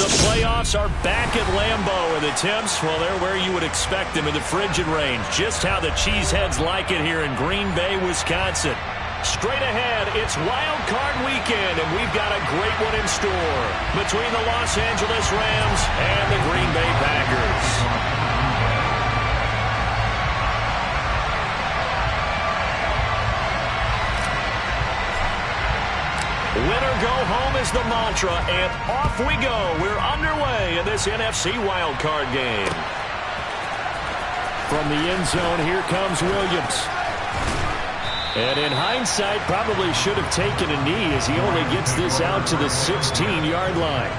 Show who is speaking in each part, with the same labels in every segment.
Speaker 1: The playoffs are back at Lambeau, and the temps, well, they're where you would expect them in the frigid range. Just how the Cheeseheads like it here in Green Bay, Wisconsin. Straight ahead, it's Wild Card Weekend, and we've got a great one in store between the Los Angeles Rams and the Green Bay Packers. Winner go home is the mantra, and off we go. We're underway in this NFC wildcard game. From the end zone, here comes Williams. And in hindsight, probably should have taken a knee as he only gets this out to the 16-yard line.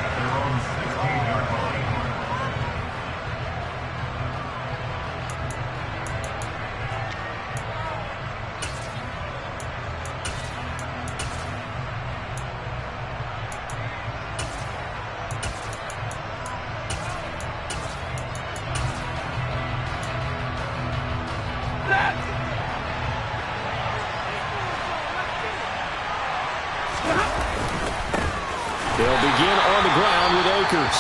Speaker 1: They'll begin on the ground with Akers.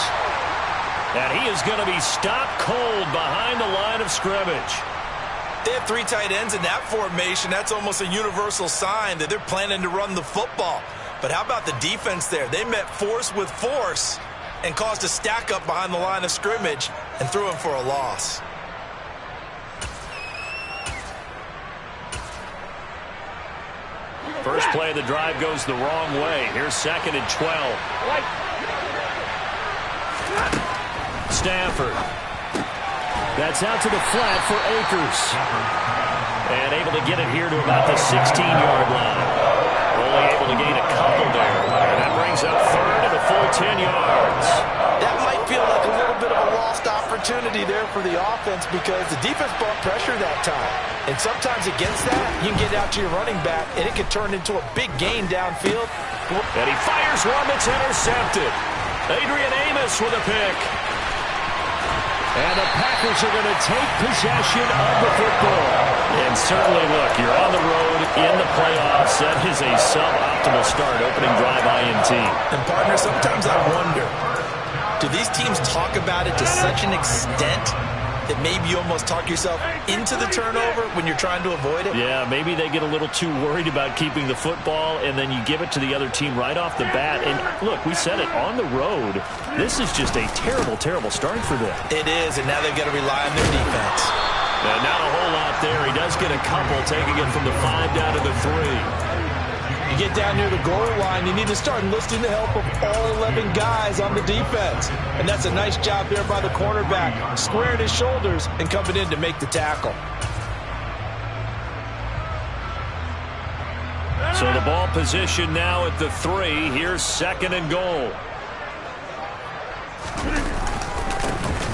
Speaker 1: And he is going to be stopped cold behind the line of scrimmage.
Speaker 2: They have three tight ends in that formation. That's almost a universal sign that they're planning to run the football. But how about the defense there? They met force with force and caused a stack up behind the line of scrimmage and threw him for a loss.
Speaker 1: First play of the drive goes the wrong way. Here's 2nd and 12. Stafford. That's out to the flat for Akers. And able to get it here to about the 16-yard line. Only able to gain a couple there. And that brings up 3rd and a full 10 yards.
Speaker 2: That might feel like a little bit of a lost opportunity there for the offense because the defense brought pressure that time. And sometimes against that, you can get out to your running back, and it can turn into a big gain downfield.
Speaker 1: And he fires one that's intercepted. Adrian Amos with a pick. And the Packers are going to take possession of the football. And certainly, look, you're on the road in the playoffs. That is a suboptimal start, opening drive INT.
Speaker 2: And, partner, sometimes I wonder, do these teams talk about it to such an extent that maybe you almost talk yourself into the turnover when you're trying to avoid it?
Speaker 1: Yeah, maybe they get a little too worried about keeping the football, and then you give it to the other team right off the bat. And, look, we said it, on the road, this is just a terrible, terrible start for them.
Speaker 2: It is, and now they've got to rely on their defense.
Speaker 1: Not a whole lot there. He does get a couple, taking it from the 5 down to the 3.
Speaker 2: You get down near the goal line, you need to start enlisting the help of all 11 guys on the defense. And that's a nice job there by the cornerback, squaring his shoulders and coming in to make the tackle.
Speaker 1: So the ball position now at the 3. Here's 2nd and goal.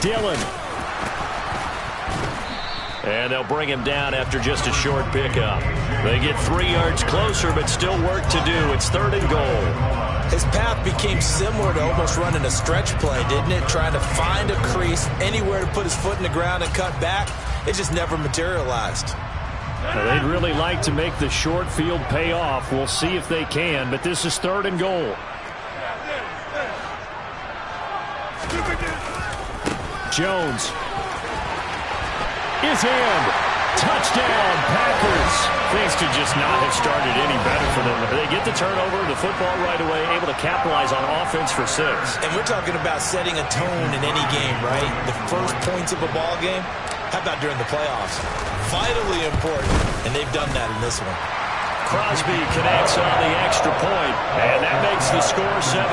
Speaker 1: Dillon. And they'll bring him down after just a short pickup. They get 3 yards closer, but still work to do. It's 3rd and goal.
Speaker 2: His path became similar to almost running a stretch play, didn't it? Trying to find a crease, anywhere to put his foot in the ground and cut back. It just never materialized.
Speaker 1: Now, they'd really like to make the short field pay off. We'll see if they can, but this is 3rd and goal. Jones is in. Touchdown, Packers. Things could just not have started any better for them. They get the turnover, the football right away, able to capitalize on offense for 6.
Speaker 2: And we're talking about setting a tone in any game, right? The first points of a ball game. How about during the playoffs? Vitally important, and they've done that in this one.
Speaker 1: Crosby connects on the extra point, and that makes the score 7-0.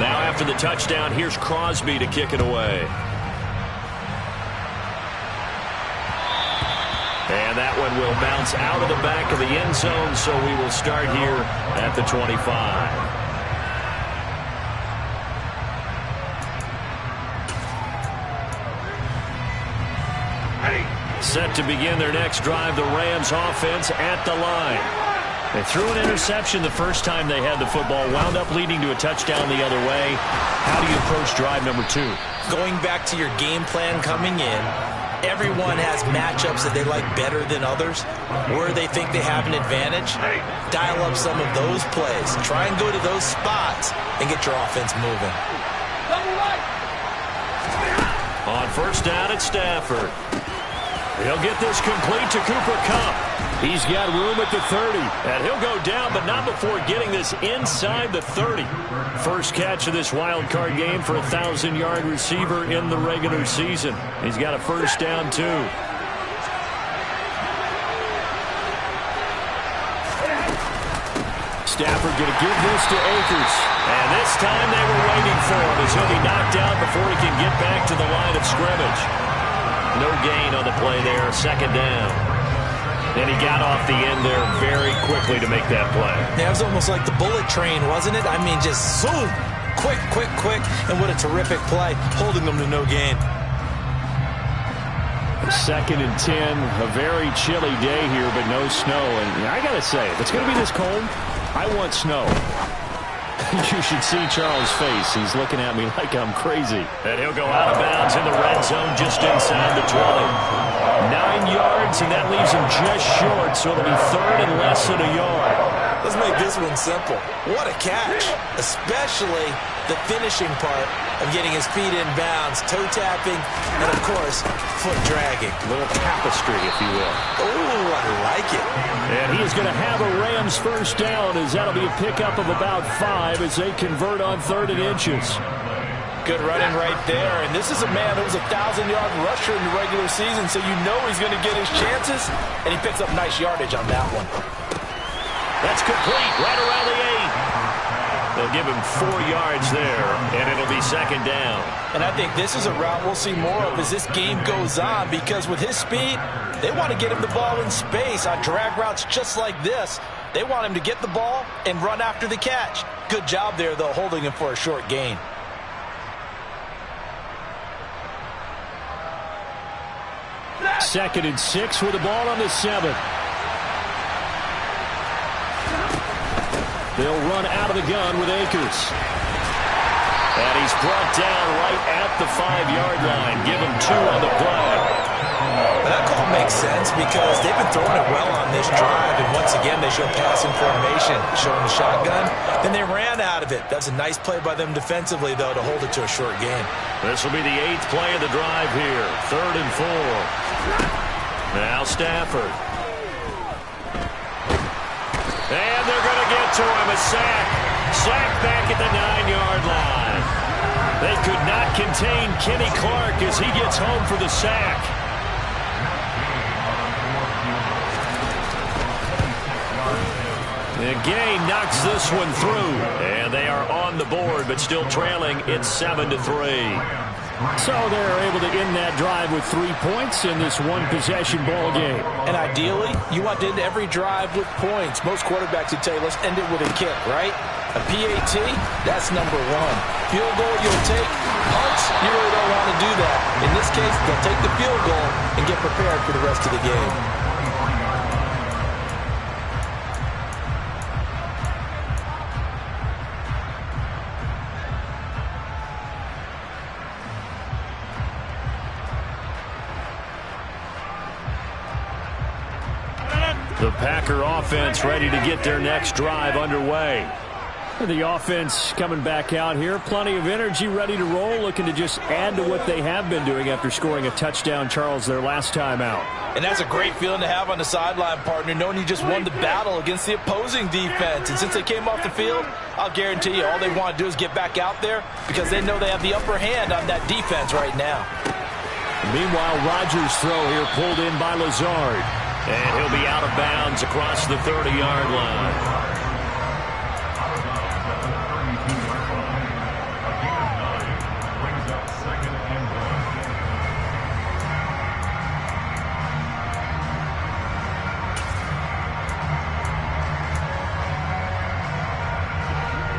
Speaker 1: Now after the touchdown, here's Crosby to kick it away. And that one will bounce out of the back of the end zone, so we will start here at the 25. Set to begin their next drive, the Rams offense at the line. They threw an interception the first time they had the football, wound up leading to a touchdown the other way. How do you approach drive number 2?
Speaker 2: Going back to your game plan coming in, Everyone has matchups that they like better than others, where they think they have an advantage. Dial up some of those plays. Try and go to those spots and get your offense moving.
Speaker 1: On first down at Stafford. He'll get this complete to Cooper Kupp. He's got room at the 30. And he'll go down, but not before getting this inside the 30. First catch of this wild card game for a 1,000-yard receiver in the regular season. He's got a first down, too. Stafford going to give this to Akers. And this time they were waiting for him as he'll be knocked out before he can get back to the line of scrimmage. No gain on the play there, second down. And he got off the end there very quickly to make that play.
Speaker 2: Yeah, it was almost like the bullet train, wasn't it? I mean, just zoom. Quick, quick, quick. And what a terrific play, holding them to no gain.
Speaker 1: Second and 10, a very chilly day here, but no snow. And I got to say, if it's going to be this cold, I want snow. You should see Charles' face. He's looking at me like I'm crazy. And he'll go out of bounds in the red zone just inside the 20. 9 yards, and that leaves him just short, so it'll be third and less than a yard.
Speaker 2: Let's make this one simple. What a catch, especially the finishing part of getting his feet in bounds, toe tapping, and, of course, foot dragging.
Speaker 1: A little tapestry, if you will.
Speaker 2: Oh, I like it.
Speaker 1: And he is going to have a Rams first down, as that'll be a pickup of about 5 as they convert on 3rd and inches.
Speaker 2: Good running right there. And this is a man who was a 1,000-yard rusher in the regular season, so you know he's going to get his chances, and he picks up nice yardage on that one.
Speaker 1: That's complete, right around the 8. They'll give him 4 yards there, and it'll be second down.
Speaker 2: And I think this is a route we'll see more of as this game goes on, because with his speed, they want to get him the ball in space on drag routes just like this. They want him to get the ball and run after the catch. Good job there, though, holding him for a short gain.
Speaker 1: Second and 6 with the ball on the 7. They'll run out of the gun with Akers. And he's brought down right at the 5-yard line. Give him 2 on the play.
Speaker 2: That call makes sense because they've been throwing it well on this drive, and once again they show passing formation, showing the shotgun. Then they ran out of it. That's a nice play by them defensively, though, to hold it to a short gain.
Speaker 1: This will be the 8th play of the drive here. 3rd and 4. Now Stafford. And they're going to get to him. A sack. Sack back at the 9-yard line. They could not contain Kenny Clark as he gets home for the sack. Again, knocks this one through. And they are on the board, but still trailing. It's 7-3. So they're able to end that drive with 3 points in this one-possession ball game.
Speaker 2: And ideally, you want to end every drive with points. Most quarterbacks would tell you, let's end it with a kick, right? A PAT, that's number 1. Field goal, you'll take. Punts, you really don't want to do that. In this case, they'll take the field goal and get prepared for the rest of the game.
Speaker 1: The Packer offense ready to get their next drive underway. The offense coming back out here. Plenty of energy, ready to roll, looking to just add to what they have been doing after scoring a touchdown, Charles, their last time out.
Speaker 2: And that's a great feeling to have on the sideline, partner, knowing you just won the battle against the opposing defense. And since they came off the field, I'll guarantee you all they want to do is get back out there because they know they have the upper hand on that defense right now.
Speaker 1: Meanwhile, Rodgers' throw here pulled in by Lazard. And he'll be out of bounds across the 30-yard line.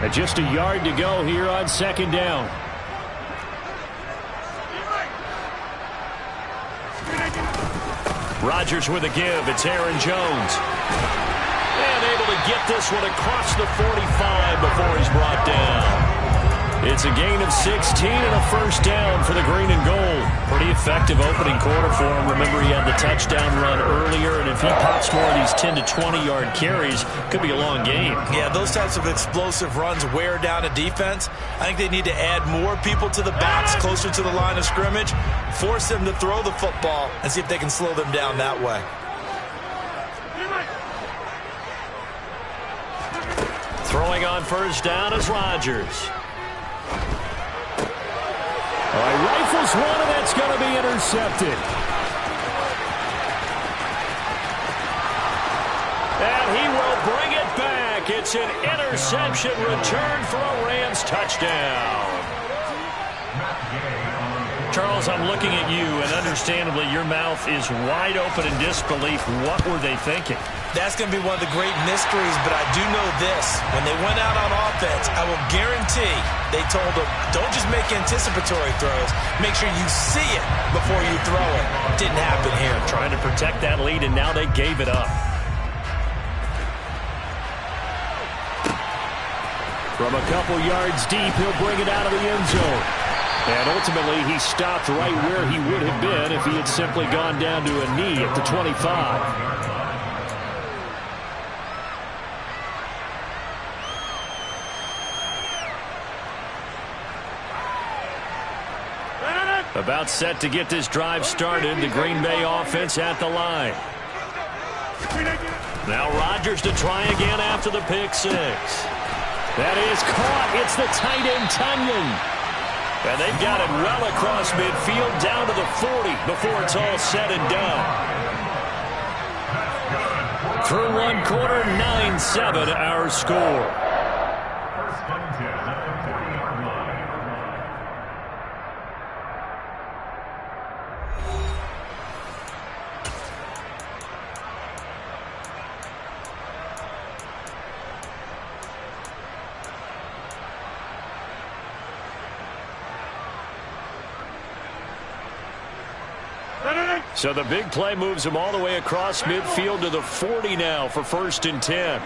Speaker 1: And just a yard to go here on second down. Rodgers with a give. It's Aaron Jones. And able to get this one across the 45 before he's brought down. It's a gain of 16 and a first down for the green and gold. Pretty effective opening quarter for him. Remember, he had the touchdown run earlier, and if he pops more of these 10 to 20-yard carries, could be a long game.
Speaker 2: Yeah, those types of explosive runs wear down a defense. I think they need to add more people to the backs closer to the line of scrimmage, force them to throw the football, and see if they can slow them down that way.
Speaker 1: Throwing on first down is Rodgers. All right, rifles one, and that's going to be intercepted. And he will bring it back. It's an interception return for a Rams touchdown. Charles, I'm looking at you, and understandably, your mouth is wide open in disbelief. What were they thinking?
Speaker 2: That's going to be one of the great mysteries, but I do know this. When they went out on offense, I will guarantee they told them, don't just make anticipatory throws. Make sure you see it before you throw it. Didn't happen here.
Speaker 1: Trying to protect that lead, and now they gave it up. From a couple yards deep, he'll bring it out of the end zone. And ultimately, he stopped right where he would have been if he had simply gone down to a knee at the 25. About set to get this drive started. The Green Bay offense at the line. Now Rodgers to try again after the pick six. That is caught. It's the tight end, Tunyon. And they've got it well across midfield down to the 40 before it's all said and done. Through one quarter, 9-7 our score. So the big play moves him all the way across midfield to the 40 now for 1st and 10.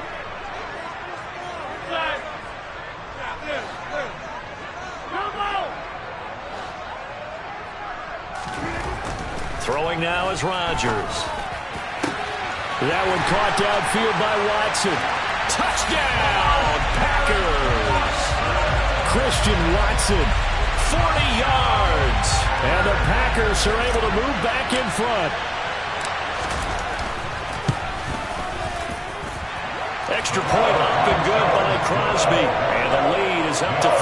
Speaker 1: Throwing now is Rodgers. That one caught downfield by Watson. Touchdown, Packers! Christian Watson, 40 yards. And the Packers are able to move back in front. Extra point up and good by Crosby. And the lead is up to 5.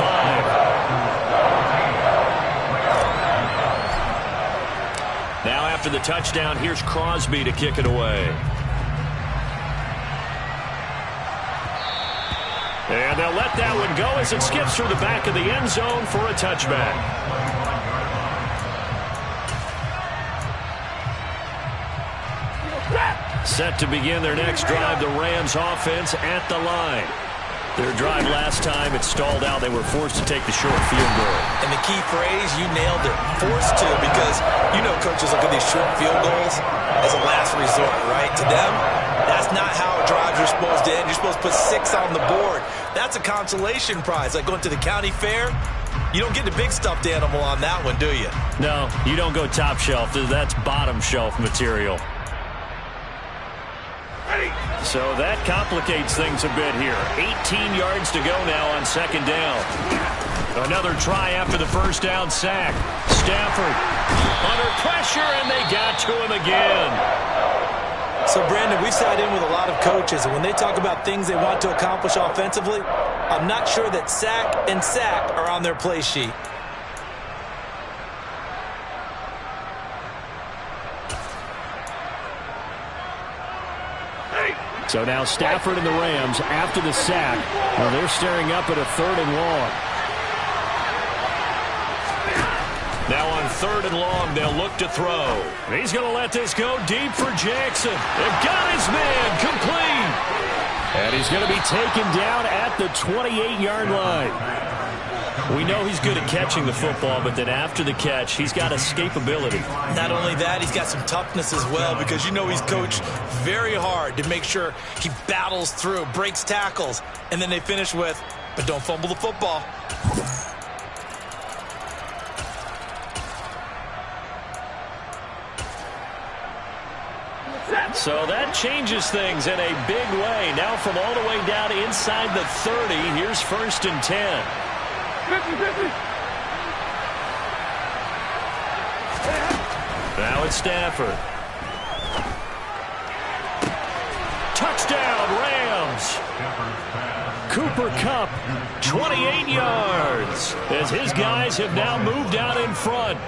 Speaker 1: Now after the touchdown, here's Crosby to kick it away. And they'll let that one go as it skips through the back of the end zone for a touchback. Set to begin their next drive, the Rams offense at the line. Their drive last time, it stalled out. They were forced to take the short field goal.
Speaker 2: And the key phrase, you nailed it, forced to, because you know coaches look at these short field goals as a last resort, right? To them, that's not how drives are supposed to end. You're supposed to put 6 on the board. That's a consolation prize, like going to the county fair. You don't get the big stuffed animal on that one, do you?
Speaker 1: No, you don't go top shelf. That's bottom shelf material. So that complicates things a bit here. 18 yards to go now on 2nd down. Another try after the first down sack. Stafford under pressure, and they got to him again.
Speaker 2: So, Brandon, we've sat in with a lot of coaches, and when they talk about things they want to accomplish offensively, I'm not sure that sack and sack are on their play sheet.
Speaker 1: So now Stafford and the Rams after the sack. Well, they're staring up at a 3rd and long. Now on 3rd and long, they'll look to throw. He's going to let this go deep for Jackson. They've got his man complete. And he's going to be taken down at the 28-yard line. We know he's good at catching the football, but then after the catch, he's got escapability.
Speaker 2: Not only that, he's got some toughness as well, because you know he's coached very hard to make sure he battles through, breaks tackles, and then they finish with, but don't fumble the football.
Speaker 1: So that changes things in a big way. Now from all the way down inside the 30, here's 1st and 10. Now it's Stafford. Touchdown, Rams. Cooper Kupp, 28 yards, as his guys have now moved out in front.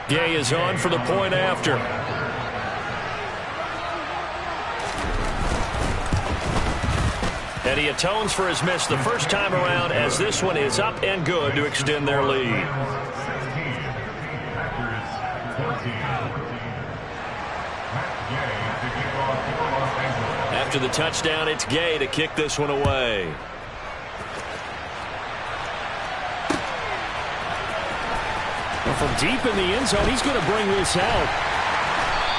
Speaker 1: Gay is on for the point after. And he atones for his miss the first time around, as this one is up and good to extend their lead. After the touchdown, it's Gay to kick this one away. Well, from deep in the end zone, he's going to bring this out.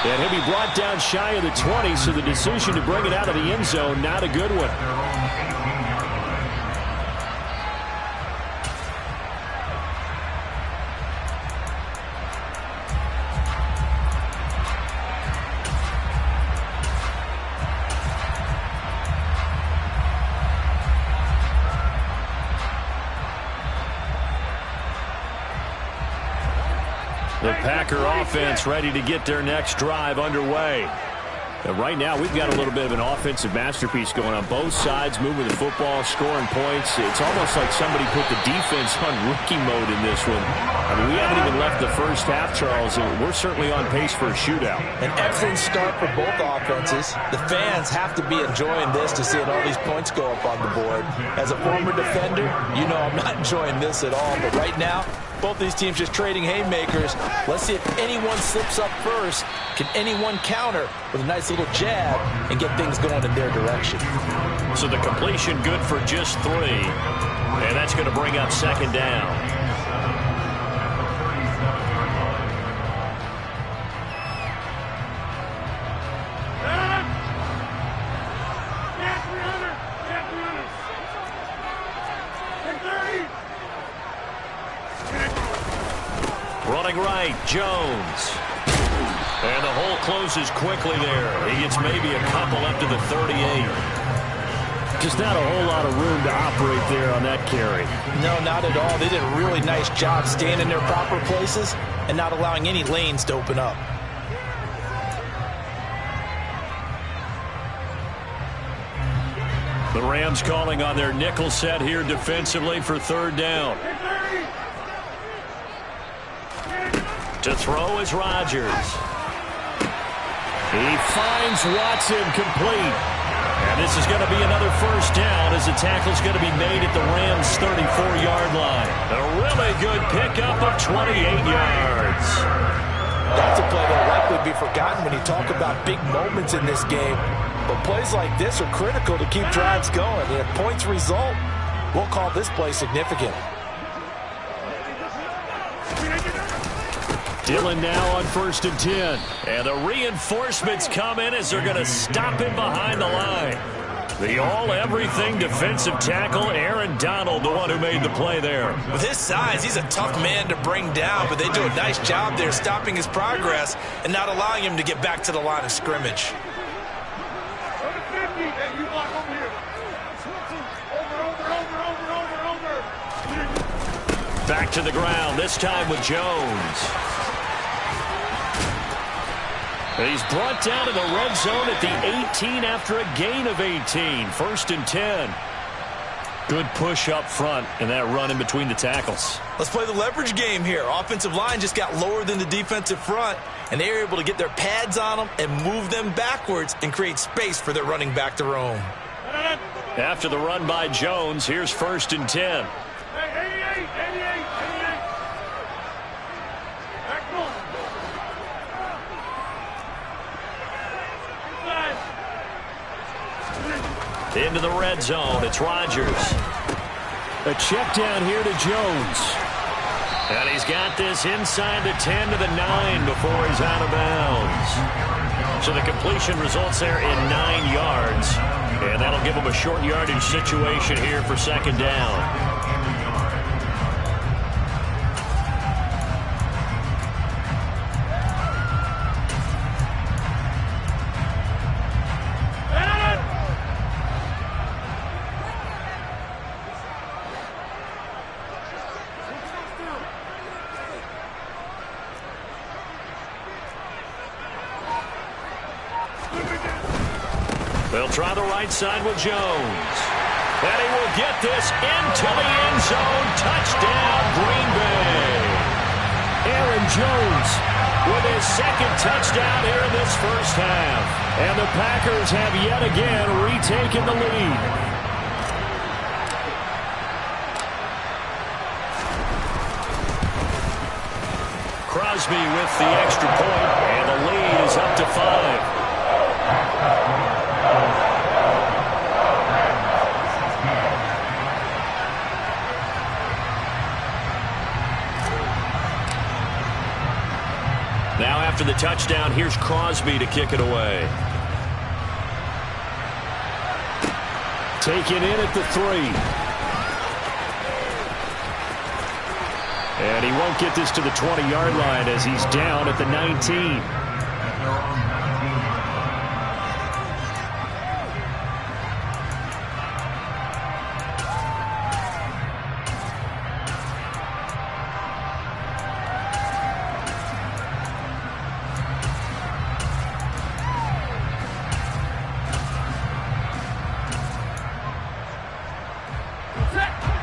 Speaker 1: And he'll be brought down shy of the 20, so the decision to bring it out of the end zone, not a good one. The Packer offense ready to get their next drive underway. Right now, we've got a little bit of an offensive masterpiece going on both sides, moving the football, scoring points. It's almost like somebody put the defense on rookie mode in this one. I mean, we haven't even left the first half, Charles, and we're certainly on pace for a shootout.
Speaker 2: An excellent start for both offenses. The fans have to be enjoying this to see all these points go up on the board. As a former defender, you know I'm not enjoying this at all, but right now, both these teams just trading haymakers. Let's see if anyone slips up first. Can anyone counter with a nice little jab and get things going in their direction?
Speaker 1: So the completion good for just 3. And that's going to bring up 2nd down. Running right, Jones. And the hole closes quickly there. He gets maybe a couple up to the 38. Just not a whole lot of room to operate there on that carry.
Speaker 2: No, not at all. They did a really nice job staying in their proper places and not allowing any lanes to open up.
Speaker 1: The Rams calling on their nickel set here defensively for 3rd down. To throw is Rodgers. He finds Watson complete. And this is going to be another 1st down as the tackle's going to be made at the Rams' 34-yard line. A really good pickup of 28 yards.
Speaker 2: That's a play that'll likely be forgotten when you talk about big moments in this game. But plays like this are critical to keep drives going. And if points result, we'll call this play significant.
Speaker 1: Dillon now on 1st and 10. And the reinforcements come in as they're going to stop him behind the line. The all-everything defensive tackle, Aaron Donald, the one who made the play there.
Speaker 2: With his size, he's a tough man to bring down, but they do a nice job there stopping his progress and not allowing him to get back to the line of scrimmage.
Speaker 1: Back to the ground, this time with Jones. He's brought down to the red zone at the 18 after a gain of 18. 1st and 10. Good push up front and that run in between the tackles.
Speaker 2: Let's play the leverage game here. Offensive line just got lower than the defensive front, and they were able to get their pads on them and move them backwards and create space for their running back to roam.
Speaker 1: After the run by Jones, here's 1st and 10. Into the red zone, it's Rodgers. A check down here to Jones. And he's got this inside the 10 to the 9 before he's out of bounds. So the completion results there in 9 yards. And that'll give him a short yardage situation here for 2nd down. They'll try the right side with Jones. And he will get this into the end zone. Touchdown, Green Bay. Aaron Jones with his second touchdown here in this first half. And the Packers have yet again retaken the lead. Crosby with the extra point, and the lead is up to 5. Now after the touchdown, here's Crosby to kick it away. Taken in at the 3. And he won't get this to the 20-yard line as he's down at the 19.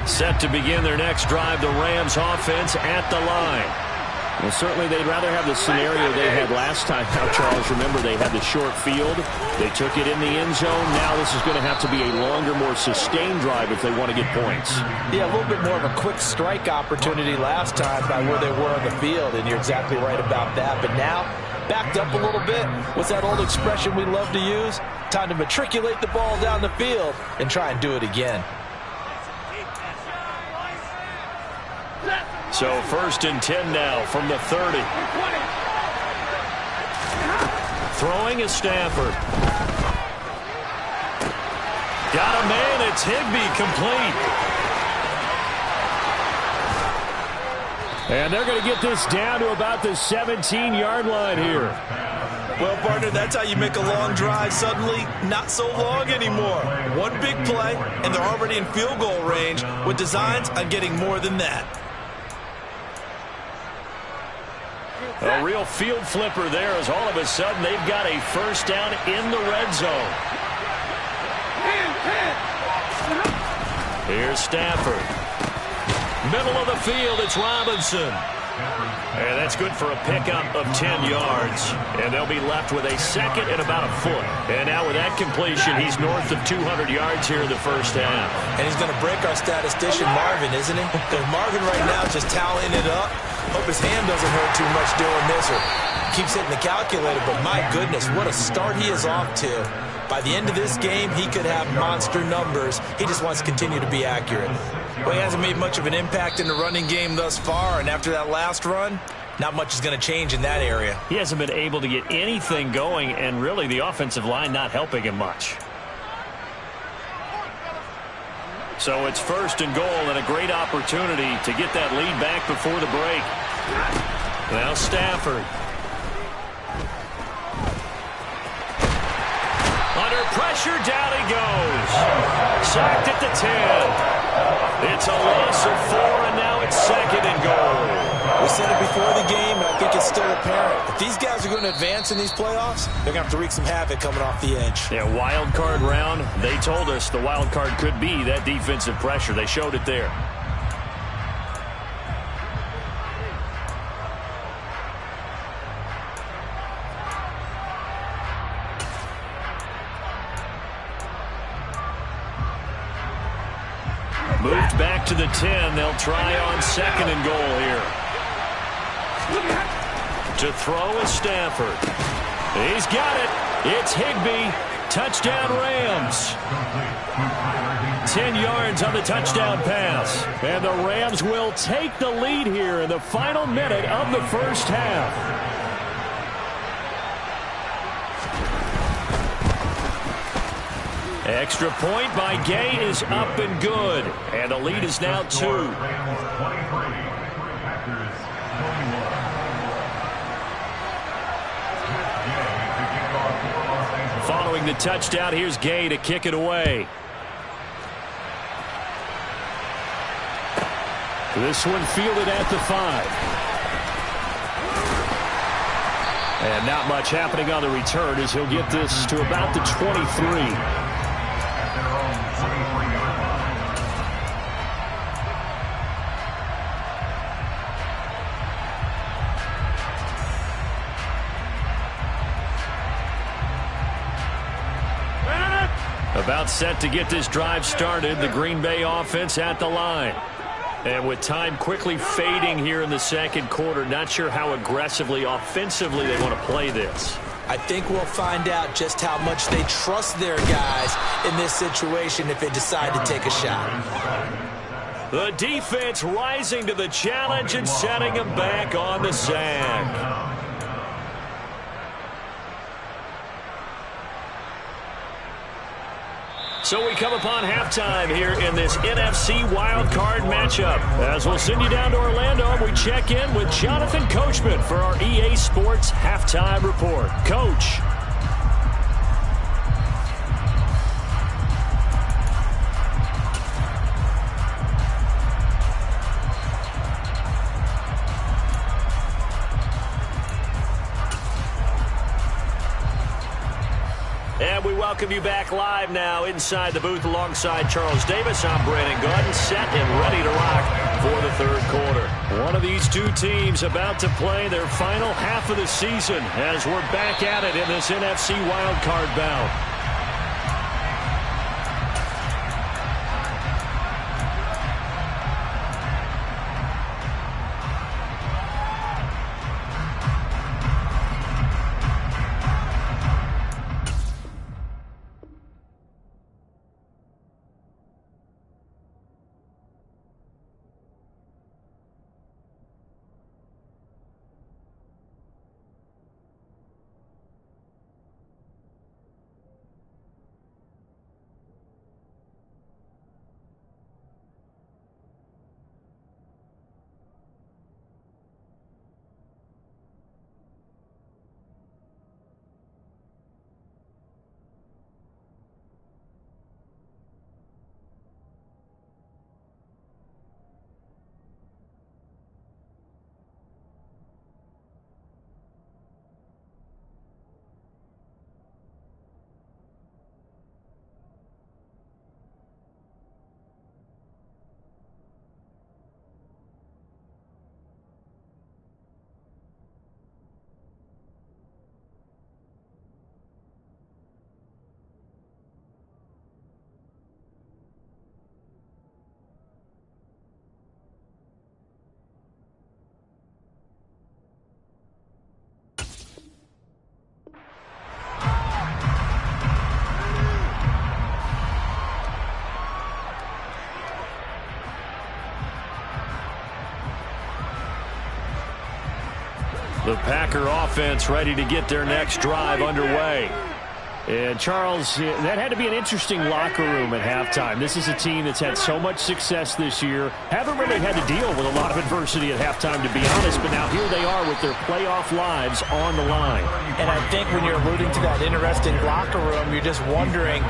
Speaker 1: Set to begin their next drive, the Rams offense at the line. Well, certainly they'd rather have the scenario they had last time. Now, Charles, remember they had the short field. They took it in the end zone. Now this is going to have to be a longer, more sustained drive if they want to get points.
Speaker 2: Yeah, a little bit more of a quick strike opportunity last time by where they were on the field, and you're exactly right about that. But now, backed up a little bit. What's that old expression we love to use? Time to matriculate the ball down the field and try and do it again.
Speaker 1: So 1st and 10 now from the 30. Throwing is Stafford. Got a man, it's Higbee, complete. And they're going to get this down to about the 17-yard line here.
Speaker 2: Well, partner, that's how you make a long drive suddenly not so long anymore. One big play, and they're already in field goal range with designs on getting more than that.
Speaker 1: A real field flipper there as all of a sudden they've got a first down in the red zone. Here's Stafford. Middle of the field, it's Robinson. And that's good for a pickup of 10 yards. And they'll be left with a second and about a foot. And now with that completion, he's north of 200 yards here in the first half.
Speaker 2: And he's going to break our statistician Marvin, isn't he? Because Marvin right now is just tallying it up. Hope his hand doesn't hurt too much doing this or keeps hitting the calculator. But my goodness, what a start he is off to. By the end of this game, he could have monster numbers. He just wants to continue to be accurate. Well, he hasn't made much of an impact in the running game thus far, and after that last run, not much is going to change in that area.
Speaker 1: He hasn't been able to get anything going, and really the offensive line not helping him much. So it's 1st and goal and a great opportunity to get that lead back before the break. Now Stafford. Under pressure, down he goes. Sacked at the 10. It's a loss of 4, and now it's 2nd and goal.
Speaker 2: We said it before the game, and I think it's still apparent. If these guys are going to advance in these playoffs, they're going to have to wreak some havoc coming off the edge.
Speaker 1: Yeah, wild card round. They told us the wild card could be that defensive pressure. They showed it there. Moved back to the 10. They'll try on 2nd and goal here. To throw is Stafford. He's got it. It's Higbee. Touchdown Rams. 10 yards on the touchdown pass. And the Rams will take the lead here in the final minute of the first half. Extra point by Gay is up and good. And the lead is now 2. Following the touchdown, here's Gay to kick it away. This one fielded at the 5. And not much happening on the return as he'll get this to about the 23. About set to get this drive started, the Green Bay offense at the line. And with time quickly fading here in the second quarter, not sure how aggressively, offensively they want to play this.
Speaker 2: I think we'll find out just how much they trust their guys in this situation if they decide to take a shot.
Speaker 1: The defense rising to the challenge and setting them back on the sack. So we come upon halftime here in this NFC wildcard matchup. As we'll send you down to Orlando, we check in with Jonathan Coachman for our EA Sports Halftime Report. Coach. And we welcome you back live now inside the booth alongside Charles Davis. I'm Brandon Gaudin, set and ready to rock for the third quarter. One of these two teams about to play their final half of the season as we're back at it in this NFC wildcard bout. The Packer offense ready to get their next drive underway. And, Charles, that had to be an interesting locker room at halftime. This is a team that's had so much success this year. Haven't really had to deal with a lot of adversity at halftime, to be honest. But now here they are with their playoff lives on the line.
Speaker 2: And I think when you're alluding to that interesting locker room, you're just wondering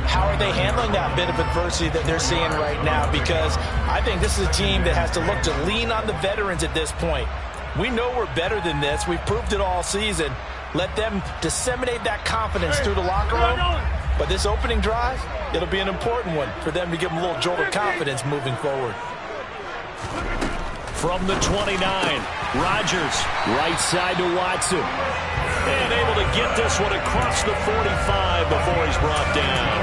Speaker 2: how are they handling that bit of adversity that they're seeing right now? Because I think this is a team that has to look to lean on the veterans at this point. We know we're better than this. We've proved it all season. Let them disseminate that confidence through the locker room. But this opening drive, it'll be an important one for them to give them a little jolt of confidence moving forward.
Speaker 1: From the 29, Rodgers, right side to Watson. And able to get this one across the 45 before he's brought down.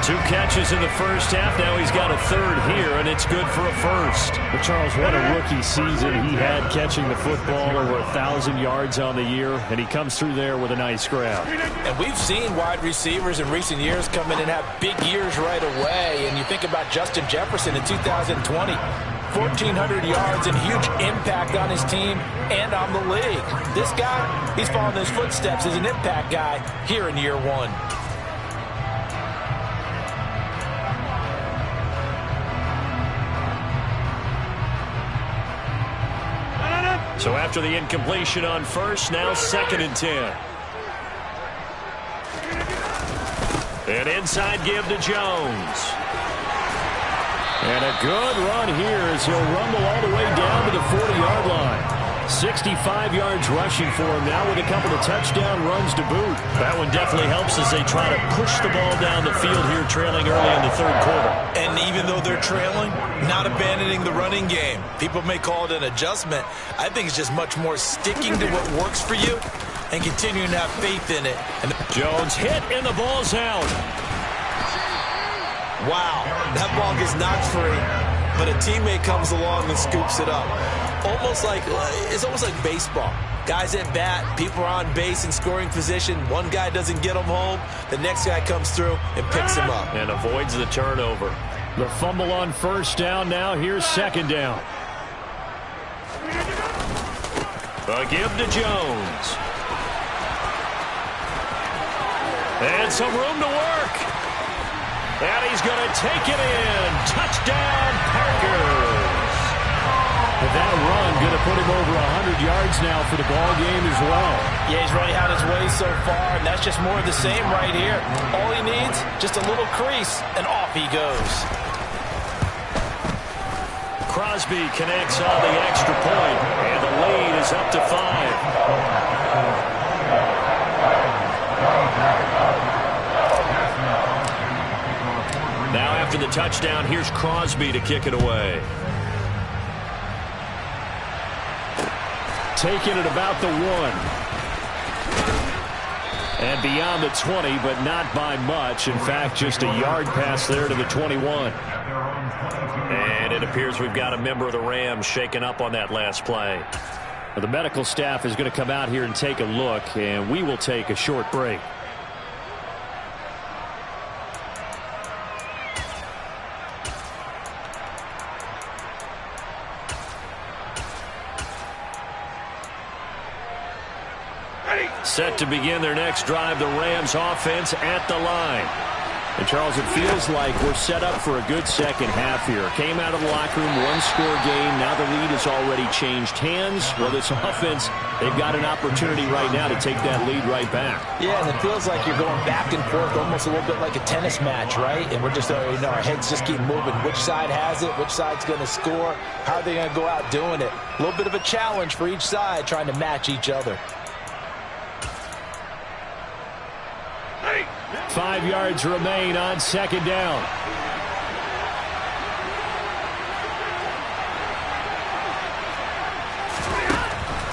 Speaker 1: 2 catches in the first half. Now he's got a third here, and it's good for a first. But Charles, what a rookie season he had catching the football, over 1,000 yards on the year, and he comes through there with a nice grab.
Speaker 2: And we've seen wide receivers in recent years come in and have big years right away. And you think about Justin Jefferson in 2020. 1,400 yards and huge impact on his team and on the league. This guy, he's following those footsteps as an impact guy here in year one.
Speaker 1: So after the incompletion on first, now 2nd and 10. An inside give to Jones. And a good run here as he'll rumble all the way down to the 40-yard line. 65 yards rushing for him now with a couple of touchdown runs to boot. That one definitely helps as they try to push the ball down the field here, trailing early in the third quarter.
Speaker 2: And even though they're trailing, not abandoning the running game. People may call it an adjustment. I think it's just much more sticking to what works for you and continuing to have faith in it. And
Speaker 1: Jones hit and the ball's out.
Speaker 2: wow, that ball gets knocked free, but a teammate comes along and scoops it up. It's almost like baseball. Guys at bat, people are on base in scoring position. One guy doesn't get them home. The next guy comes through and picks him up.
Speaker 1: And avoids the turnover. The fumble on first down now. Here's second down. A give to Jones. And some room to work. And he's going to take it in. Touchdown, Packers. That run going to put him over 100 yards now for the ball game as well.
Speaker 2: Yeah, he's really had his way so far, and that's just more of the same right here. All he needs, just a little crease, and off he goes.
Speaker 1: Crosby connects on the extra point, and the lead is up to 5. Now after the touchdown, here's Crosby to kick it away. Taking it about the 1. And beyond the 20, but not by much. In fact, just a yard pass there to the 21. And it appears we've got a member of the Rams shaken up on that last play. Well, the medical staff is going to come out here and take a look, and we will take a short break. Set to begin their next drive, the Rams offense at the line. And Charles, it feels like we're set up for a good second half here. Came out of the locker room, one-score game. Now the lead has already changed hands. Well, this offense, they've got an opportunity right now to take that lead right back.
Speaker 3: Yeah, and it feels like you're going back and forth, almost a little bit like a tennis match, right? And we're just, our heads just keep moving. Which side has it? Which side's going to score? How are they going to go out doing it? A little bit of a challenge for each side, trying to match each other.
Speaker 1: 5 yards remain on second down.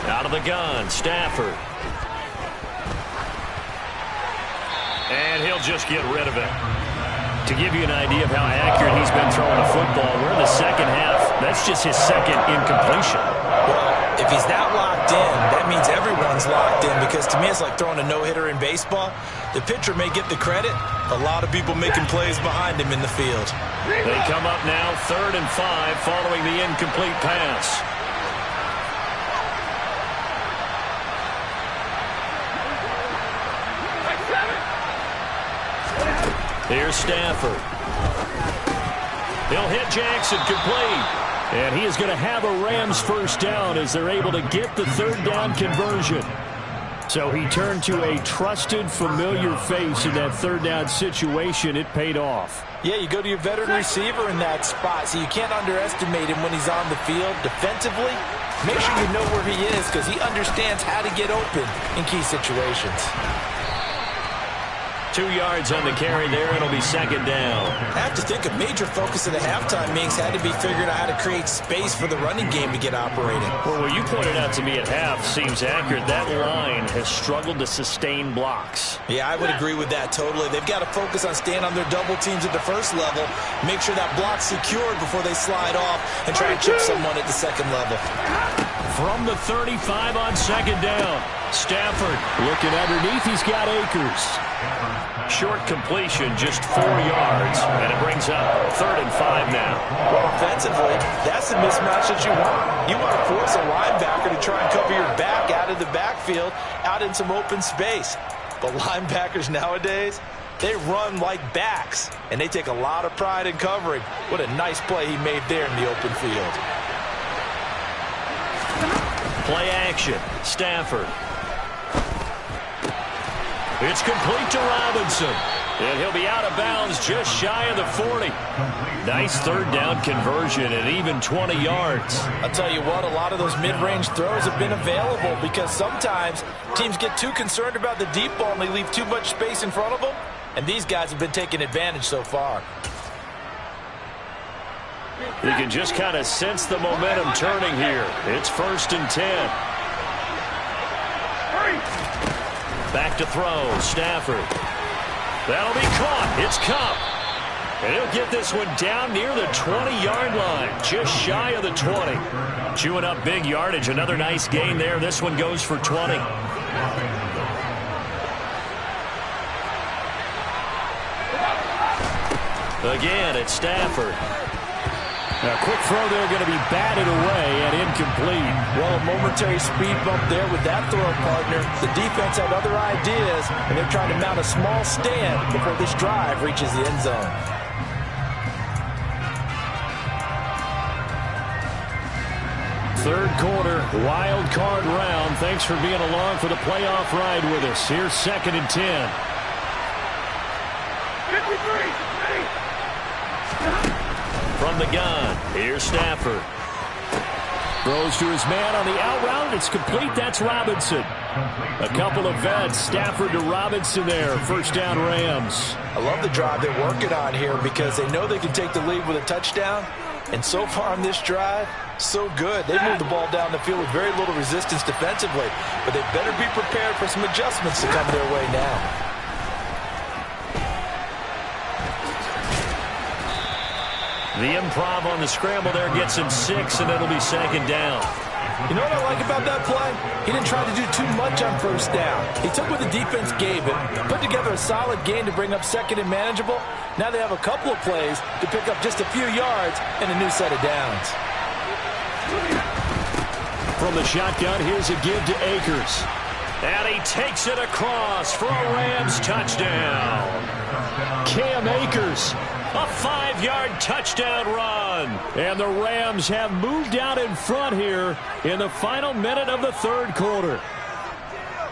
Speaker 1: Out of the gun, Stafford. And he'll just get rid of it. To give you an idea of how accurate he's been throwing the football, we're in the second half. That's just his second incompletion.
Speaker 2: Well, if he's that locked in, that means everyone's locked in, because to me it's like throwing a no-hitter in baseball. The pitcher may get the credit. A lot of people making plays behind him in the field.
Speaker 1: They come up now 3rd and 5 following the incomplete pass. Here's Stafford. He'll hit Jackson complete. And he is going to have a Rams first down as they're able to get the third down conversion. So he turned to a trusted, familiar face in that third down situation. It paid off.
Speaker 3: Yeah, you go to your veteran receiver in that spot, so you can't underestimate him when he's on the field. Defensively, make sure you know where he is, because he understands how to get open in key situations.
Speaker 1: 2 yards on the carry there. It'll be second down.
Speaker 2: I have to think a major focus of the halftime meetings had to be figuring out how to create space for the running game to get operating.
Speaker 1: Well, what you pointed out to me at half seems accurate. That line has struggled to sustain blocks.
Speaker 2: Yeah, I would agree with that totally. They've got to focus on staying on their double teams at the first level, make sure that block's secured before they slide off and try to chip someone at the second level.
Speaker 1: From the 35 on second down, Stafford looking underneath. He's got Akers. Short completion, just 4 yards, and it brings up 3rd and 5 now.
Speaker 3: Well, offensively, that's the mismatch that you want. You want to force a linebacker to try and cover your back out of the backfield, out in some open space. But linebackers nowadays, they run like backs, and they take a lot of pride in covering. What a nice play he made there in the open field.
Speaker 1: Play action, Stafford. It's complete to Robinson. And he'll be out of bounds just shy of the 40. Nice third down conversion at even 20 yards.
Speaker 3: I'll tell you what, a lot of those mid-range throws have been available because sometimes teams get too concerned about the deep ball and they leave too much space in front of them. And these guys have been taking advantage so far.
Speaker 1: You can just kind of sense the momentum turning here. It's 1st and 10. Back to throw, Stafford. That'll be caught. It's Kupp. And he'll get this one down near the 20-yard line, just shy of the 20. Chewing up big yardage. Another nice gain there. This one goes for 20. Again, it's Stafford. A quick throw there going to be batted away and incomplete.
Speaker 3: Well, a momentary speed bump there with that throw, partner. The defense had other ideas, and they're trying to mount a small stand before this drive reaches the end zone.
Speaker 1: Third quarter, wild card round. Thanks for being along for the playoff ride with us. Here's 2nd and 10.
Speaker 4: 53.
Speaker 1: From the gun, here's Stafford. Throws to his man on the out route. It's complete. That's Robinson. A couple of vets. Stafford to Robinson there. First down, Rams.
Speaker 3: I love the drive they're working on here because they know they can take the lead with a touchdown. And so far on this drive, so good. They moved the ball down the field with very little resistance defensively. But they better be prepared for some adjustments to come their way now.
Speaker 1: The improv on the scramble there gets him 6, and it'll be 2nd down.
Speaker 3: You know what I like about that play? He didn't try to do too much on first down. He took what the defense gave him, put together a solid gain to bring up 2nd and manageable. Now they have a couple of plays to pick up just a few yards and a new set of downs.
Speaker 1: From the shotgun, here's a give to Akers. And he takes it across for a Rams touchdown. Cam Akers. A 5-yard touchdown run. And the Rams have moved out in front here in the final minute of the third quarter.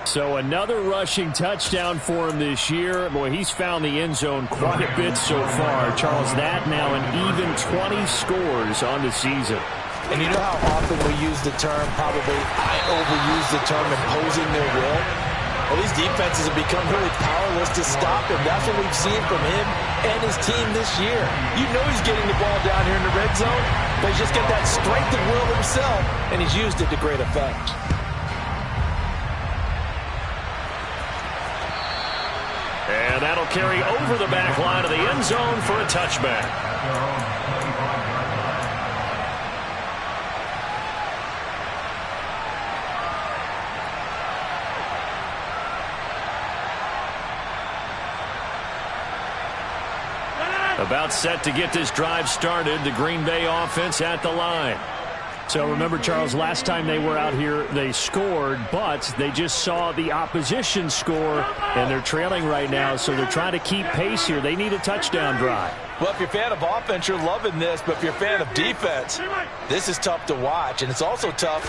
Speaker 1: So another rushing touchdown for him this year. Boy, he's found the end zone quite a bit so far. Charles, that now an even 20 scores on the season.
Speaker 3: And you know how often we use the term, probably I overuse the term, imposing their will? Well, these defenses have become really powerless to stop him. That's what we've seen from him and his team this year. You know he's getting the ball down here in the red zone, but he's just got that strength of will himself, and he's used it to great effect.
Speaker 1: And that'll carry over the back line of the end zone for a touchback. About set to get this drive started. The Green Bay offense at the line. So remember, Charles, last time they were out here, they scored, but they just saw the opposition score, and they're trailing right now, so they're trying to keep pace here. They need a touchdown drive.
Speaker 3: Well, if you're a fan of offense, you're loving this, but if you're a fan of defense, this is tough to watch, and it's also tough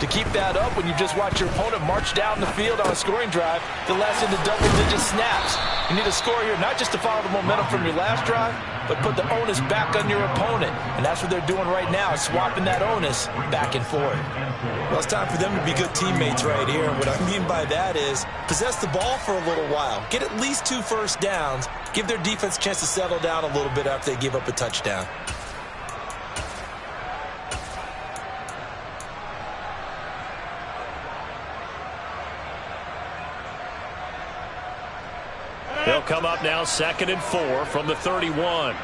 Speaker 3: to keep that up when you just watch your opponent march down the field on a scoring drive that lasts into double-digit snaps. You need a score here, not just to follow the momentum from your last drive, but put the onus back on your opponent. And that's what they're doing right now, swapping that onus back and forth.
Speaker 2: Well, it's time for them to be good teammates right here. And what I mean by that is possess the ball for a little while. Get at least 2 first downs. Give their defense a chance to settle down a little bit after they give up a touchdown.
Speaker 1: They'll come up now 2nd and 4 from the 31.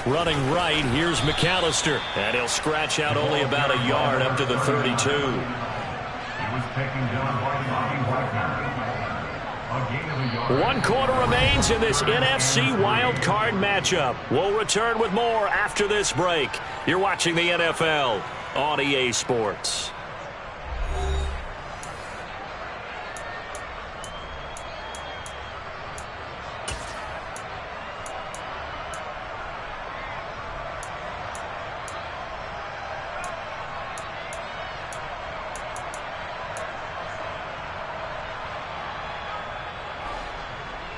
Speaker 1: Running right, here's McAllister. And he'll scratch out only about a yard up to the 32. One quarter remains in this NFC Wild Card matchup. We'll return with more after this break. You're watching the NFL on EA Sports.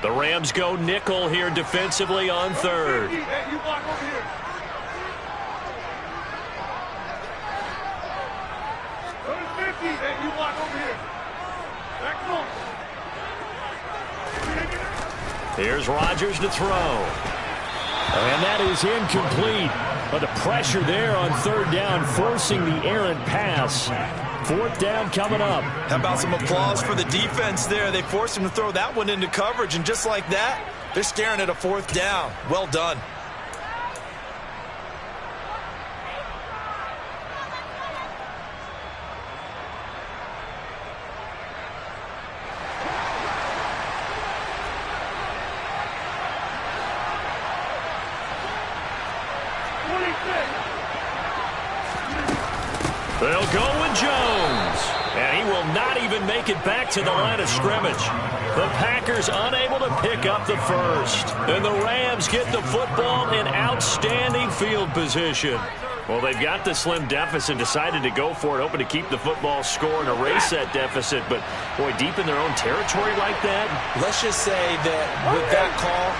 Speaker 1: The Rams go nickel here defensively on third. Here's Rodgers to throw. And that is incomplete. But the pressure there on third down, forcing the errant pass. Fourth down coming up.
Speaker 2: How about some applause for the defense there? They forced him to throw that one into coverage, and just like that, they're staring at a fourth down. Well done.
Speaker 1: They'll go with Jones. And he will not even make it back to the line of scrimmage. The Packers unable to pick up the first. And the Rams get the football in outstanding field position. Well, they've got the slim deficit, decided to go for it, hoping to keep the football score and erase that deficit. But, boy, deep in their own territory like that.
Speaker 2: Let's just say that with that call,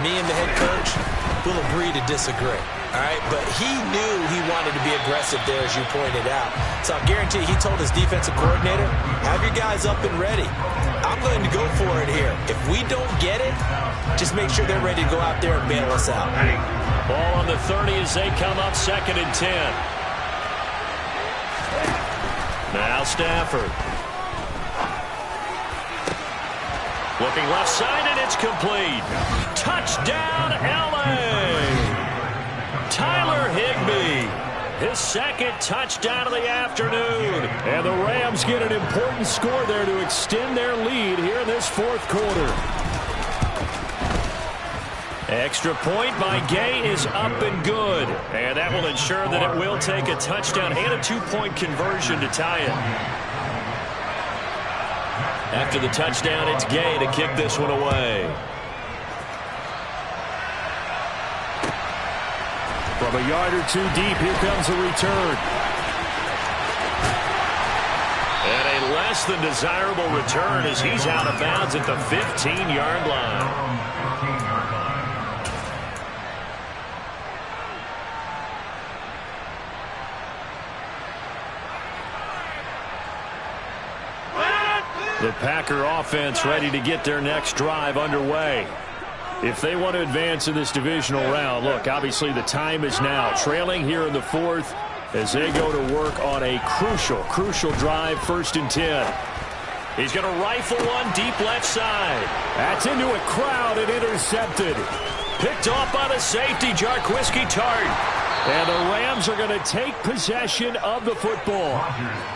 Speaker 2: me and the head coach will agree to disagree. All right, but he knew he wanted to be aggressive there, as you pointed out. So I guarantee he told his defensive coordinator, have your guys up and ready. I'm going to go for it here. If we don't get it, just make sure they're ready to go out there and bail us out.
Speaker 1: Ball on the 30 as they come up 2nd and 10. Now Stafford. Looking left side, and it's complete. Touchdown, L.A. Tyler Higbee, his second touchdown of the afternoon. And the Rams get an important score there to extend their lead here in this fourth quarter. Extra point by Gay is up and good. And that will ensure that it will take a touchdown and a 2-point conversion to tie it. After the touchdown, it's Gay to kick this one away. From a yard or two deep, here comes a return. And a less than desirable return as he's out of bounds at the 15-yard line. The Packer offense ready to get their next drive underway. If they want to advance in this divisional round, look, obviously the time is now. Trailing here in the fourth as they go to work on a crucial drive, 1st and 10. He's going to rifle one deep left side. That's into a crowd and intercepted. Picked off by the safety, Jarquiski Tart. And the Rams are going to take possession of the football.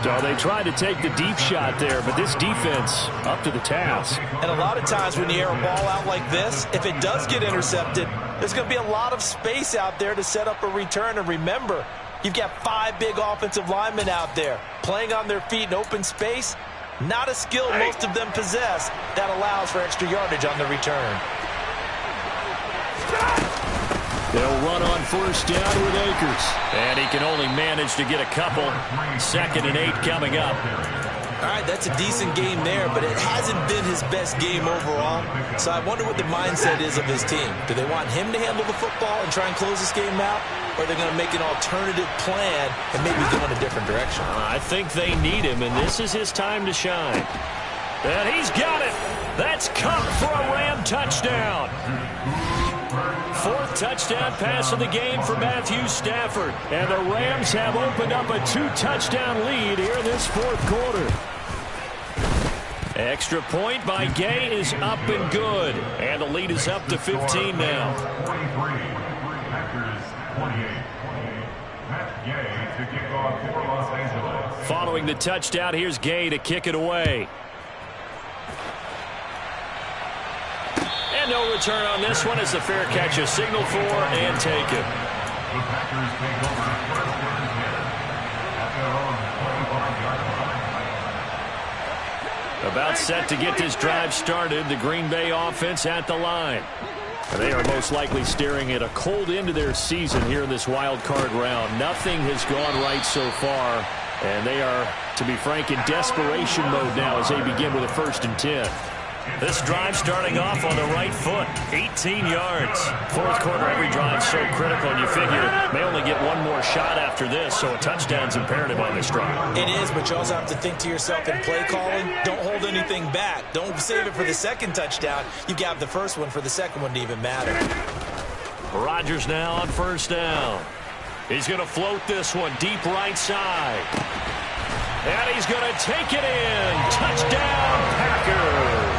Speaker 1: So they tried to take the deep shot there, but this defense up to the task.
Speaker 2: And a lot of times when you air a ball out like this, if it does get intercepted, there's going to be a lot of space out there to set up a return. And remember, you've got 5 big offensive linemen out there playing on their feet in open space. Not a skill most of them possess that allows for extra yardage on the return.
Speaker 1: They'll run on 1st down with Akers. And he can only manage to get a couple. 2nd and 8 coming up.
Speaker 2: All right, that's a decent game there, but it hasn't been his best game overall. So I wonder what the mindset is of his team. Do they want him to handle the football and try and close this game out? Or are they going to make an alternative plan and maybe go in a different direction?
Speaker 1: I think they need him, and this is his time to shine. And he's got it. That's Kupp for a Ram touchdown. 4th touchdown pass of the game for Matthew Stafford. And the Rams have opened up a 2-touchdown lead here in this 4th quarter. Extra point by Gay is up and good. And the lead is up to 15 now.
Speaker 4: 23, Packers 28. Matt Gay to kick off for Los Angeles.
Speaker 1: Following the touchdown, here's Gay to kick it away. And no return on this one as the fair catch is signaled for and taken.
Speaker 4: The Packers take over 1st and 10 at their own 25-yard line.
Speaker 1: About set to get this drive started, the Green Bay offense at the line. They are most likely staring at a cold end to their season here in this wild card round. Nothing has gone right so far, and they are, to be frank, in desperation mode now as they begin with a 1st and 10. This drive starting off on the right foot, 18 yards. Fourth quarter, every drive so critical, and you figure may only get one more shot after this, so a touchdown's imperative on this drive.
Speaker 2: It is, but you also have to think to yourself in play calling, don't hold anything back. Don't save it for the second touchdown. You got the first one for the second one to even matter.
Speaker 1: Rodgers now on first down. He's going to float this one deep right side. And he's going to take it in. Touchdown, Packers.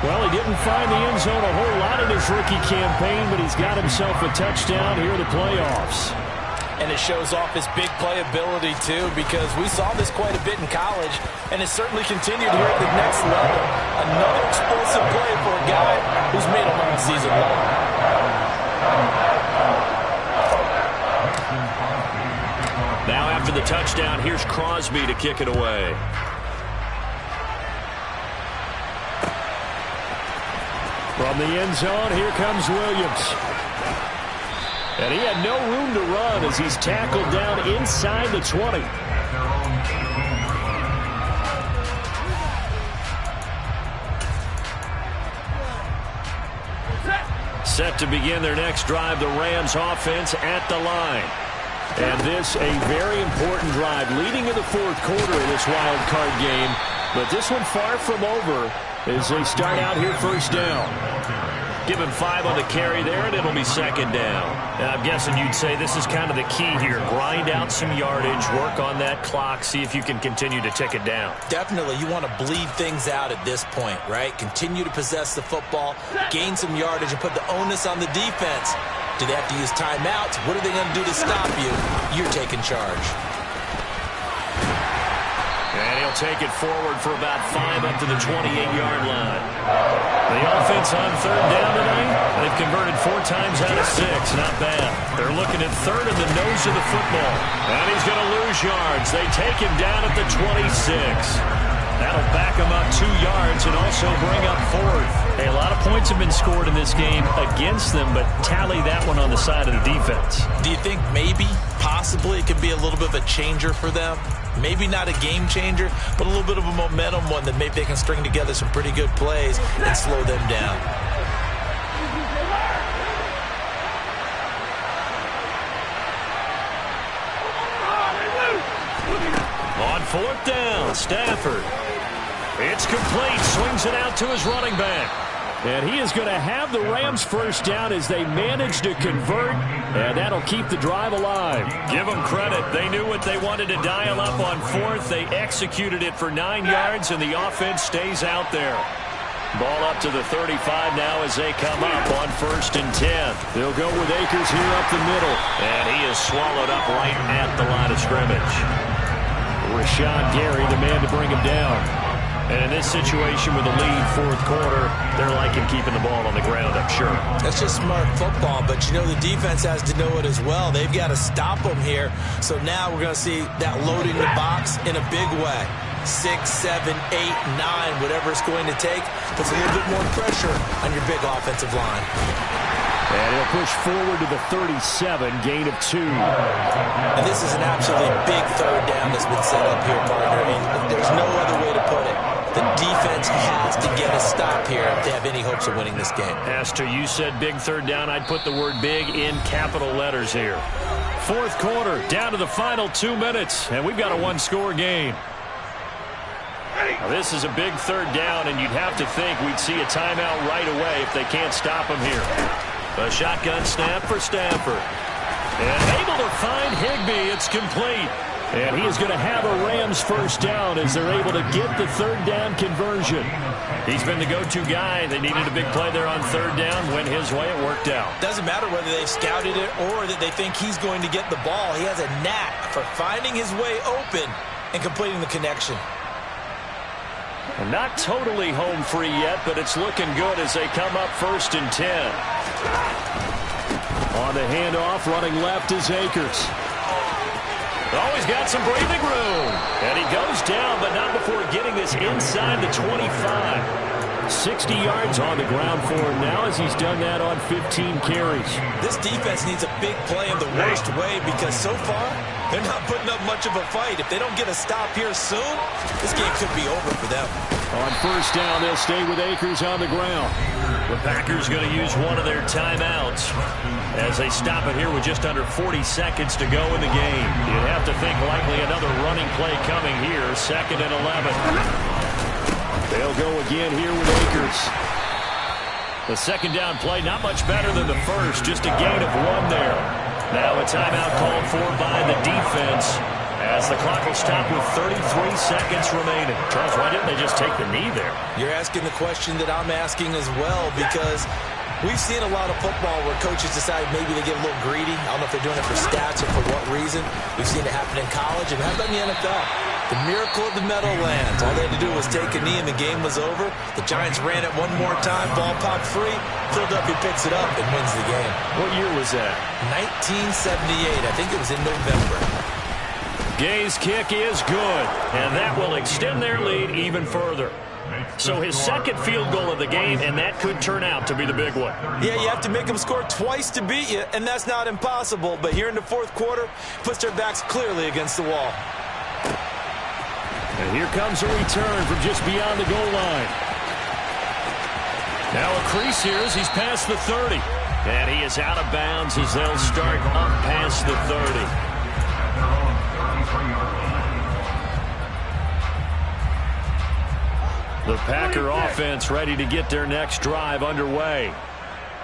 Speaker 1: Well, he didn't find the end zone a whole lot in his rookie campaign, but he's got himself a touchdown here in the playoffs.
Speaker 3: And it shows off his big playability, too, because we saw this quite a bit in college, and it certainly continued here at the next level. Another explosive play for a guy who's made them all season long.
Speaker 1: Now after the touchdown, here's Crosby to kick it away. From the end zone, here comes Williams. And he had no room to run as he's tackled down inside the 20. Set to begin their next drive, the Rams offense at the line. And this a very important drive leading in the fourth quarter of this wild card game. But this one far from over as they start out here first down. Give him 5 on the carry there, and it'll be second down. And I'm guessing you'd say this is kind of the key here. Grind out some yardage, work on that clock, see if you can continue to tick it down.
Speaker 2: Definitely, you want to bleed things out at this point, right? Continue to possess the football, gain some yardage, and put the onus on the defense. Do they have to use timeouts? What are they going to do to stop you? You're taking charge.
Speaker 1: And he'll take it forward for about 5 up to the 28-yard line. The offense on third down tonight, they've converted 4 times out of 6. Not bad. They're looking at third in the nose of the football. And he's going to lose yards. They take him down at the 26. That'll back him up 2 yards and also bring up fourth. Hey, a lot of points have been scored in this game against them, but tally that one on the side of the defense.
Speaker 2: Do you think maybe, possibly, it could be a little bit of a changer for them? Maybe not a game changer, but a little bit of a momentum one that maybe they can string together some pretty good plays and slow them down.
Speaker 1: On fourth down, Stafford. It's complete. Swings it out to his running back. And he is going to have the Rams first down as they manage to convert, and that'll keep the drive alive. Give them credit. They knew what they wanted to dial up on fourth. They executed it for 9 yards, and the offense stays out there. Ball up to the 35 now as they come up on 1st and 10. They'll go with Akers here up the middle. And he is swallowed up right at the line of scrimmage. Rashawn Gary, the man to bring him down. And in this situation with the lead fourth quarter, they're liking keeping the ball on the ground, I'm sure.
Speaker 2: That's just smart football, but you know the defense has to know it as well. They've got to stop them here. So now we're going to see that loading the box in a big way. 6, 7, 8, 9, whatever it's going to take, puts a little bit more pressure on your big offensive line.
Speaker 1: And he'll push forward to the 37, gain of 2.
Speaker 2: And this is an absolutely big third down that's been set up here, partner. And there's no other way to put it. The defense has to get a stop here if they have any hopes of winning this game.
Speaker 1: Astor, you said big third down. I'd put the word big in capital letters here. Fourth quarter, down to the final 2 minutes, and we've got a one-score game. Now, this is a big third down, and you'd have to think we'd see a timeout right away if they can't stop him here. A shotgun snap for Stafford. And able to find Higbee. It's complete. And he is going to have a Rams first down as they're able to get the third down conversion. He's been the go-to guy. They needed a big play there on third down. Went his way. It worked out.
Speaker 2: Doesn't matter whether they've scouted it or that they think he's going to get the ball. He has a knack for finding his way open and completing the connection.
Speaker 1: Not totally home free yet, but it's looking good as they come up 1st and 10. On the handoff, running left is Akers. Oh, he's got some breathing room. And he goes down, but not before getting this inside the 25. 60 yards on the ground for him now as he's done that on 15 carries.
Speaker 2: This defense needs a big play in the worst way because so far They're not putting up much of a fight. If they don't get a stop here soon, this game could be over for them.
Speaker 1: On first down, they'll stay with Akers on the ground. The Packers going to use one of their timeouts as they stop it here with just under 40 seconds to go in the game. You'd have to think likely another running play coming here, 2nd and 11. They'll go again here with Akers. The second down play, not much better than the first, just a gain of 1 there. Now a timeout called for by the defense as the clock will stop with 33 seconds remaining. Charles, why didn't they just take the knee there?
Speaker 2: You're asking the question that I'm asking as well, because we've seen a lot of football where coaches decide maybe they get a little greedy. I don't know if they're doing it for stats or for what reason. We've seen it happen in college, and how about in the NFL? The miracle of the Meadowlands. All they had to do was take a knee and the game was over. The Giants ran it one more time. Ball popped free. Philadelphia picks it up and wins the game.
Speaker 1: What year was that?
Speaker 2: 1978. I think it was in November.
Speaker 1: Gay's kick is good, and that will extend their lead even further. So his second field goal of the game, and that could turn out to be the big one.
Speaker 2: Yeah, you have to make them score twice to beat you, and that's not impossible. But here in the fourth quarter, puts their backs clearly against the wall.
Speaker 1: And here comes a return from just beyond the goal line. Now a crease here as he's past the 30. And he is out of bounds as they'll start up past the 30. The Packer offense ready to get their next drive underway.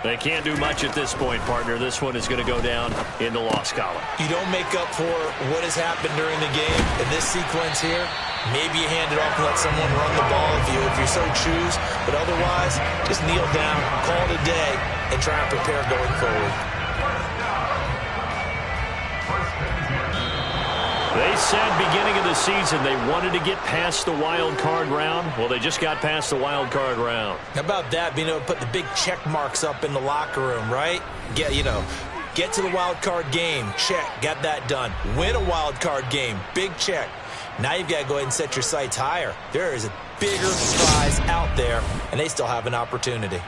Speaker 1: They can't do much at this point, partner. This one is going to go down in the loss column.
Speaker 2: You don't make up for what has happened during the game in this sequence here. Maybe you hand it off and let someone run the ball if you so choose. But otherwise, just kneel down, call it a day, and try and prepare going forward.
Speaker 1: They said beginning of the season they wanted to get past the wild card round. Well, they just got past the wild card round.
Speaker 2: How about that, being able to put the big check marks up in the locker room, right? Get to the wild card game, check, got that done. Win a wild card game, big check. Now you've got to go ahead and set your sights higher. There is a bigger prize out there, and they still have an opportunity.